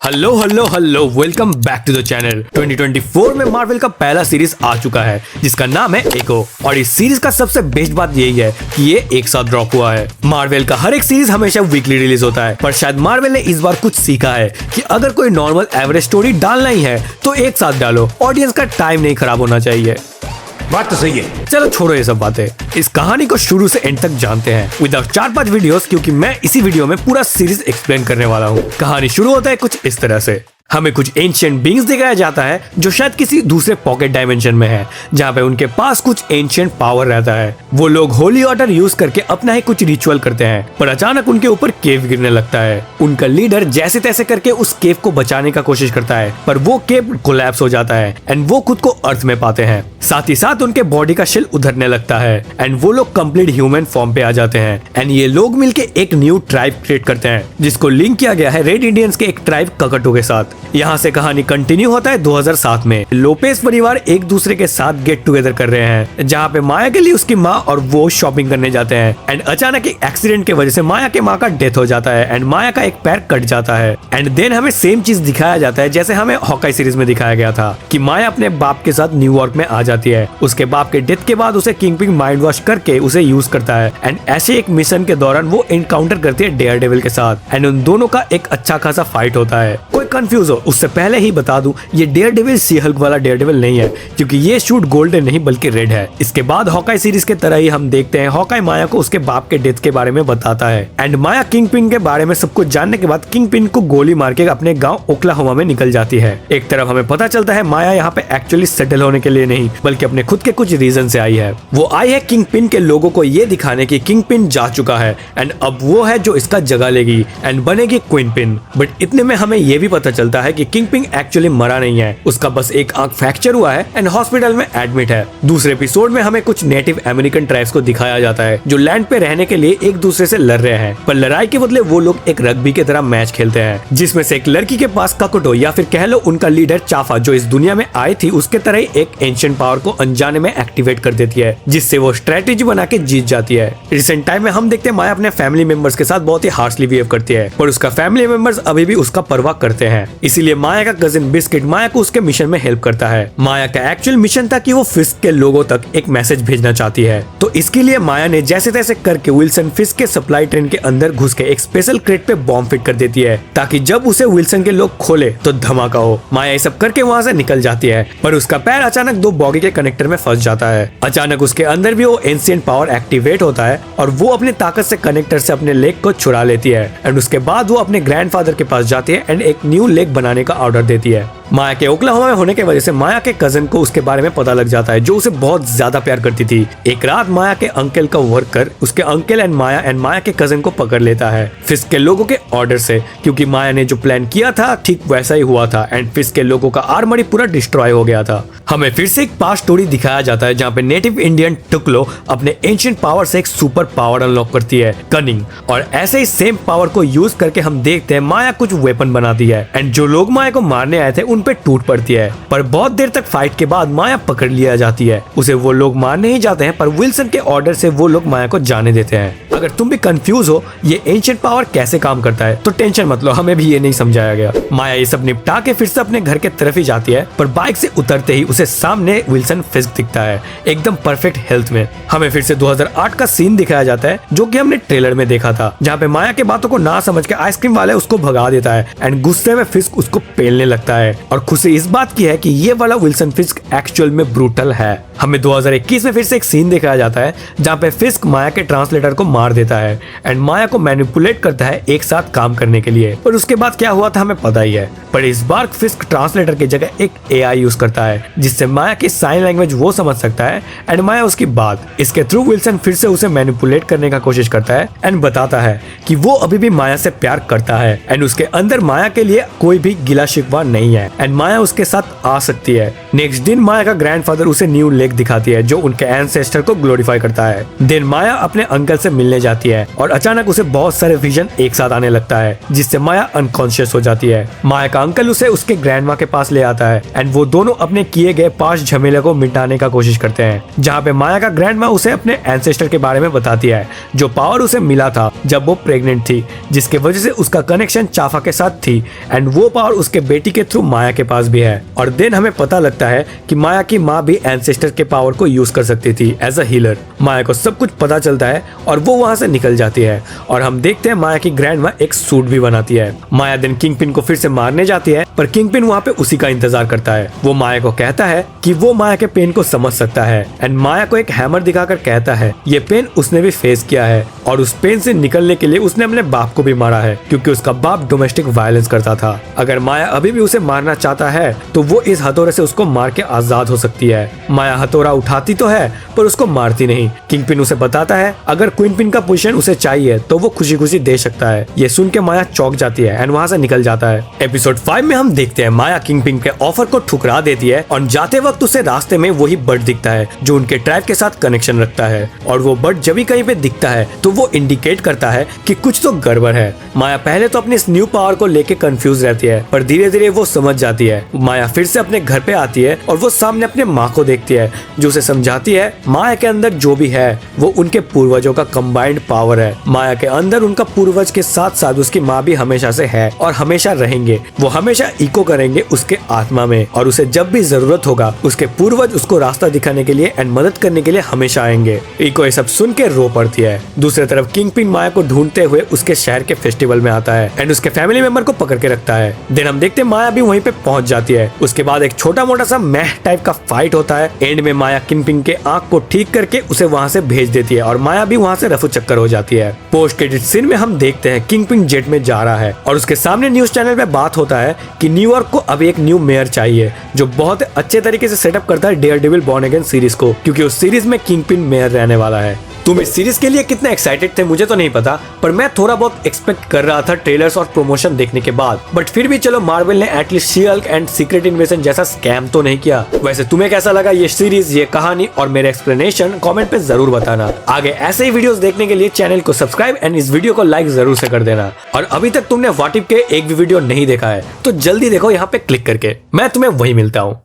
Hello hello hello welcome back to the channel. 2024 में Marvel का पहला सीरीज आ चुका है जिसका नाम है एको। और इस सीरीज का सबसे बेस्ट बात यही है कि ये एक साथ ड्रॉप हुआ है। मार्वल का हर एक सीरीज हमेशा वीकली रिलीज होता है, पर शायद मार्वल ने इस बार कुछ सीखा है कि अगर कोई नॉर्मल एवरेज स्टोरी डालना ही है तो एक साथ डालो, ऑडियंस का टाइम नहीं खराब होना चाहिए। बात तो सही है। चलो छोड़ो ये सब बातें, इस कहानी को शुरू से एंड तक जानते हैं विदाउट 4-5 वीडियोस, क्योंकि मैं इसी वीडियो में पूरा सीरीज एक्सप्लेन करने वाला हूँ। कहानी शुरू होता है कुछ इस तरह से। हमें कुछ एंशिएंट बीइंग्स दिखाया जाता है जो शायद किसी दूसरे पॉकेट डायमेंशन में है, जहाँ पे उनके पास कुछ एंशिएंट पावर रहता है। वो लोग होली वाटर यूज करके अपना ही कुछ रिचुअल करते हैं, पर अचानक उनके ऊपर केव गिरने लगता है। उनका लीडर जैसे तैसे करके उस केव को बचाने का कोशिश करता है, पर वो केव कोलैप्स हो जाता है एंड वो खुद को अर्थ में पाते हैं। साथ ही साथ उनके बॉडी का शेल उधरने लगता है एंड वो लोग कंप्लीट ह्यूमन फॉर्म पे आ जाते हैं। एंड ये लोग मिलके एक न्यू ट्राइब क्रिएट करते हैं जिसको लिंक किया गया है रेड इंडियंस के एक ट्राइब ककटो के साथ। यहाँ से कहानी कंटिन्यू होता है 2007 में। लोपेस परिवार एक दूसरे के साथ गेट टुगेदर कर रहे हैं, जहाँ पे माया के लिए उसकी माँ और वो शॉपिंग करने जाते हैं। एंड अचानक एक एक्सीडेंट की वजह से माया के माँ का डेथ हो जाता है एंड माया का एक पैर कट जाता है। एंड देन हमें सेम चीज दिखाया जाता है जैसे हमें हॉकाई सीरीज में दिखाया गया था कि माया अपने बाप के साथ न्यूयॉर्क में आ जाती है। उसके बाप के डेथ के बाद उसे किंगपिन माइंड वॉश करके उसे यूज करता है एंड ऐसे एक मिशन के दौरान वो एनकाउंटर करती है डेयरडेविल के साथ एंड उन दोनों का एक अच्छा खासा फाइट होता है। कोई कंफ्यूज हो उससे पहले ही बता दूं, ये डेयरडेविल सी हल्क वाला डेयरडेविल नहीं है, क्योंकि ये शूट गोल्डन नहीं बल्कि रेड है। इसके बाद हॉकाई सीरीज के तरह ही हम देखते हैं हॉकाई माया को उसके बाप के डेथ के बारे में बताता है एंड माया किंगपिन के बारे में सब कुछ जानने के बाद किंगपिन को गोली मार के अपने गांव ओक्लाहोमा में निकल जाती है। एक तरफ हमें पता चलता है माया यहाँ पे एक्चुअली सेटल होने के लिए नहीं बल्कि अपने खुद के कुछ रीजन से आई है। वो आई है किंगपिन के लोगों को ये दिखाने की किंगपिन जा चुका है एंड अब वो है जो इसका जगह लेगी एंड बनेगी क्वीनपिन। बट इतने में हमें ये भी पता चलता है कि किंगपिन एक्चुअली मरा नहीं है, उसका बस एक आंख फ्रैक्चर हुआ है एंड हॉस्पिटल में एडमिट है। दूसरे एपिसोड में हमें कुछ नेटिव अमेरिकन ट्राइब्स को दिखाया जाता है जो लैंड पे रहने के लिए एक दूसरे से लड़ रहे हैं, पर लड़ाई के बदले वो लोग एक रग्बी की तरह मैच खेलते हैं जिसमें से एक लड़की के पास ककुटो या फिर कह लो उनका लीडर चाफा जो इस दुनिया में आई थी उसके तरह ही एक एंशिएंट पावर को अनजाने में एक्टिवेट कर देती है, जिससे वो स्ट्रेटेजी बना के जीत जाती है। रिसेंट टाइम में हम देखते हैं माया अपने फैमिली मेंबर्स के साथ बहुत ही हार्शली बिहेव करती है, पर उसका फैमिली मेंबर्स अभी भी उसका परवाह करते हैं। इसीलिए माया का कजिन बिस्किट माया को उसके मिशन में हेल्प करता है। माया का एक्चुअल मिशन था कि वो फिस्क के लोगों तक एक मैसेज भेजना चाहती है, तो इसके लिए माया ने जैसे तैसे करके विल्सन फिस्क के सप्लाई ट्रेन के अंदर घुस के एक स्पेशल क्रेट पे बॉम्ब फिट कर देती है ताकि जब उसे विल्सन के लोग खोले तो धमाका हो। माया ये सब करके वहाँ से निकल जाती है, पर उसका पैर अचानक 2 बॉगी के कनेक्टर में फंस जाता है। अचानक उसके अंदर भी वो एंशिएंट पावर एक्टिवेट होता है और वो अपनी ताकत से कनेक्टर से अपने लेग को छुड़ा लेती है एंड उसके बाद वो अपने ग्रैंडफादर के पास जाती है एंड एक न्यू लेग बनाने का ऑर्डर देती है। माया के ओक्लाहोमा में होने की वजह से माया के कजन को उसके बारे में पता लग जाता है जो उसे बहुत ज्यादा प्यार करती थी। एक रात माया के अंकल का वर्कर उसके अंकल एंड माया के कजन को पकड़ लेता है फिस्क के लोगों के ऑर्डर से, क्योंकि माया ने जो प्लान किया था ठीक वैसा ही हुआ था एंड फिस्क के लोगों का आर्मरी पूरा डिस्ट्रॉय हो गया था। हमें फिर से एक पास्ट स्टोरी दिखाया जाता है जहाँ पे नेटिव इंडियन टुकलो अपने एंशिएंट पावर से एक सुपर पावर अनलॉक करती है, कनिंग, और ऐसे ही सेम पावर को यूज करके हम देखते हैं माया कुछ वेपन बनाती है एंड जो लोग माया को मारने आए थे उन पे टूट पड़ती है। पर बहुत देर तक फाइट के बाद माया पकड़ लिया जाती है, उसे वो लोग मार नहीं जाते हैं पर विल्सन के ऑर्डर से वो लोग माया को जाने देते हैं। अगर तुम भी कंफ्यूज हो ये एंशिएंट पावर कैसे काम करता है तो टेंशन मत लो, हमें भी ये नहीं समझाया गया। माया ये सब निपटा के फिर से अपने घर के तरफ ही जाती है, पर बाइक से उतरते ही उसे सामने विल्सन फिस्क दिखता है एकदम परफेक्ट हेल्थ में। हमें फिर से 2008 का सीन दिखाया जाता है जो कि हमने ट्रेलर में देखा था, जहाँ पे माया के बातों को ना समझ के आइसक्रीम वाले उसको भगा देता है एंड गुस्से में फिस्क उसको पेलने लगता है। और खुशी इस बात की है कि ये वाला विल्सन फिस्क एक्चुअल में ब्रूटल है। हमें 2021 में फिर से एक सीन दिखाया जाता है जहाँ पे फिस्क माया के ट्रांसलेटर को मार देता है एंड माया को मैनिपुलेट करता है एक साथ काम करने के लिए। और उसके बाद क्या हुआ था हमें पता ही है, पर इस बार फिस्क ट्रांसलेटर की जगह एक एआई यूज करता है जिससे माया की साइन लैंग्वेज वो समझ सकता है एंड माया उसकी बात। इसके थ्रू विल्सन फिर से उसे मैनिपुलेट करने का कोशिश करता है एंड बताता है कि वो अभी भी माया से प्यार करता है एंड उसके अंदर माया के लिए कोई भी गिला शिकवा नहीं है एंड माया उसके साथ आ सकती है। नेक्स्ट दिन माया का ग्रैंडफादर उसे न्यू लेक दिखाती है जो उनके एंसेस्टर को ग्लोरीफाई करता है। देन माया अपने अंकल से मिलने जाती है और अचानक उसे बहुत सारे विजन एक साथ आने लगता है जिससे माया अनकॉन्शियस हो जाती है। माया का अंकल उसे उसके ग्रैंडमा के पास ले आता है एंड वो दोनों अपने किए गए 5 झमेले को मिटाने का कोशिश करते हैं, जहाँ पे माया का ग्रैंडमा उसे अपने एंसेस्टर के बारे में बताती है जो पावर उसे मिला था जब वो प्रेग्नेंट थी, जिसके वजह से उसका कनेक्शन चाफा के साथ थी एंड वो पावर उसके बेटी के थ्रू माया के पास भी है। और देन हमें पता लगता है कि माया की माँ भी एंसेस्टर के पावर को यूज कर सकती थी एज अ हीलर। माया को सब कुछ पता चलता है और वो वहाँ से निकल जाती है और हम देखते हैं माया की ग्रैंडमा एक सूट भी बनाती है। माया दिन किंगपिन को फिर से मारने जाती है पर किंगपिन वहाँ पे उसी का इंतजार करता है। वो माया को कहता है कि वो माया के पेन को समझ सकता है एंड माया को एक हैमर दिखाकर कहता है ये पेन उसने भी फेस किया है और उस पेन से निकलने के लिए उसने अपने बाप को भी मारा है क्योंकि उसका बाप डोमेस्टिक वायलेंस करता था। अगर माया अभी भी उसे मारना चाहता है तो वो इस हथौड़े से उसको मार के आजाद हो सकती है। माया हथौड़ा उठाती तो है पर उसको मारती नहीं। किंगपिन उसे बताता है अगर क्वीनपिन का पोजीशन उसे चाहिए तो वो खुशी खुशी दे सकता है। ये सुन के माया चौंक जाती है एंड वहाँ से निकल जाता है। एपिसोड 5 में हम देखते हैं माया किंगपिन के ऑफर को ठुकरा देती है और जाते वक्त उसे रास्ते में वही बर्ड दिखता है जो उनके ट्राइब के साथ कनेक्शन रखता है और वो बर्ड जब भी कहीं पे दिखता है तो वो इंडिकेट करता है कि कुछ तो गड़बड़ है। माया पहले तो अपनी इस न्यू पावर को लेके कंफ्यूज रहती है पर धीरे धीरे वो समझ जाती है। माया फिर से अपने घर पे आती है और वो सामने अपने माँ को देखती है जो उसे समझाती है माया के अंदर जो भी है वो उनके पूर्वजों का कंबाइंड पावर है। माया के अंदर उनका पूर्वज के साथ साथ उसकी माँ भी हमेशा से है और हमेशा रहेंगे। वो हमेशा इको करेंगे उसके आत्मा में और उसे जब भी जरूरत होगा उसके पूर्वज उसको रास्ता दिखाने के लिए एंड मदद करने के लिए हमेशा आएंगे। इको ये सब सुन के रो पड़ती है। दूसरी तरफ किंगपिन माया को ढूंढते हुए उसके शहर के फेस्टिवल में आता है एंड उसके फैमिली मेंबर को पकड़ के रखता है। देन हम देखते हैं माया भी वहीं पे पहुंच जाती है। उसके बाद एक छोटा मोटा सा मैह टाइप का फाइट होता है। एंड में माया किंगपिन के आंख को ठीक करके उसे वहां से भेज देती है और माया भी वहां से रफू चक्कर हो जाती है। पोस्ट क्रेडिट सीन में हम देखते हैं किंगपिन जेट में जा रहा है और उसके सामने न्यूज चैनल पे बात होता है कि न्यूयॉर्क को अभी एक न्यू मेयर चाहिए जो बहुत अच्छे तरीके से सेटअप करता है डेयरडेविल बॉर्न अगेन सीरीज को, क्योंकि उस सीरीज में किंगपिन मेयर रहने वाला है। तुम इस सीरीज के लिए कितने एक्साइटेड थे मुझे तो नहीं पता पर मैं थोड़ा बहुत एक्सपेक्ट कर रहा था ट्रेलर्स और प्रमोशन देखने के बाद। बट फिर भी चलो मार्वल ने at least she-Hulk and secret invasion जैसा स्कैम तो नहीं किया। वैसे तुम्हें कैसा लगा ये सीरीज, ये कहानी और मेरे एक्सप्लेनेशन कमेंट पे जरूर बताना। आगे ऐसे ही वीडियोस देखने के लिए चैनल को सब्सक्राइब एंड इस वीडियो को लाइक जरूर से कर देना। और अभी तक तुमने व्हाट इफ के एक भी वीडियो नहीं देखा है तो जल्दी देखो यहाँ पे क्लिक करके। मैं तुम्हें वही मिलता हूँ।